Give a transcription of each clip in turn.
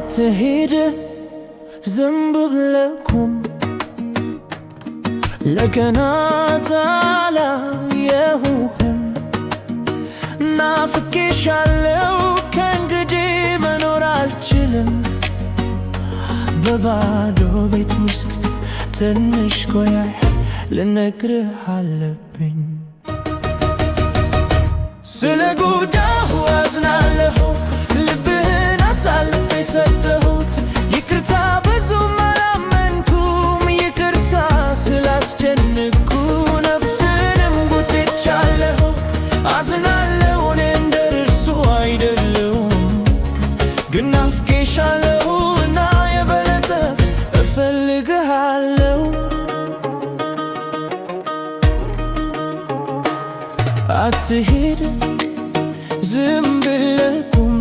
አትሂድ ዝም ብለህ ቁም ለቀናት አላየሁህም ናፍቄሻለሁ ከእንግዲህ መኖር አልችልም በባዶ ቤት ውስጥ ትንሽ ቆየህ ልነግርህ አለብኝ ስለ ጉዳዩ አዝናለሁ ልብህን አሳልፌ ሰጠሁት ይቅርታ ብዙም አላመንኩም ይቅርታ ስላስጨነቅኩ ነፍስንም ጎድቻለሁ አዝናለሁ እኔ እንደርሱ አይደለሁም ግን ናፍቄሻለሁ እና የበለጠ እፈልግሃለሁ አትሂድ ዝም ብለህ ቁም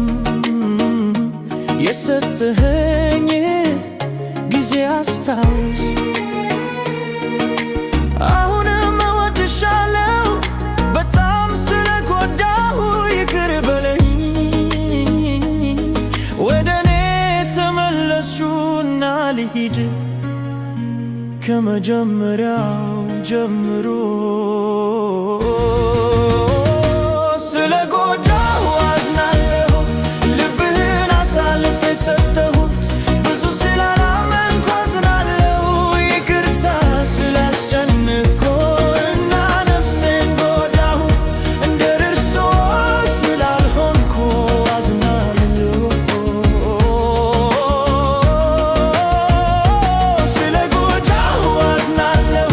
የሰጠኸኝ ጊዜ አስታውስ አሁንም እወድሻለሁ በጣም ስለጎዳሁ ይቅር በለኝ ወደ እኔ ተመለሱና ልሂድ ከመጀመሪያው ጀምሮ ስለ ጎዳሁ አዝናለሁ ልብህን አሳልፌ ሰጠሁት ብዙ ስላላመንኩ አዝናለሁ ይቅርታ ስላስጨነቅኩ እና ነፍሴን ጎዳሁ እንደ እርስዎ ስላልሆንኩ አዝናለሁ ስለ ጎዳሁ አዝናለሁ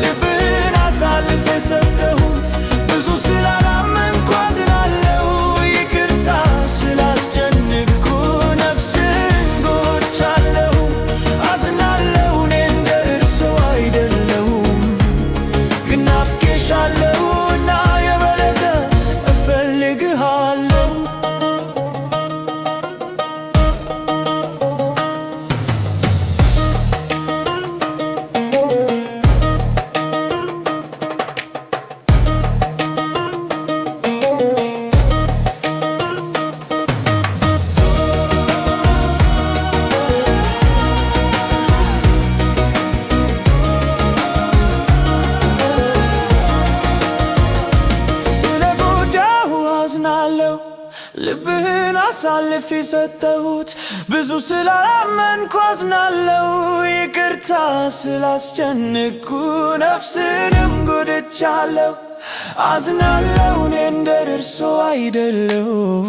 ልብህን አሳልፌ ሰጠሁት ብዙ ስላላመንኩ አዝናለሁ ይቅርታ ስላስጨነቅኩ ነፍስን ጎድቻለሁ አዝናለሁ እኔ እንደ እርስዎ አይደለሁም ግን ናፍቄሻለሁ እና የበለጠ እፈልግሃለሁ ልብህን አሳልፌ ሰጠሁት ብዙ ስላላመንኩ አዝናለሁ ይቅርታ ስላስጨነቅኩ ነፍስንም ጎድቻለሁ አዝናለሁ እኔ እንደ እርስዎ አይደለሁም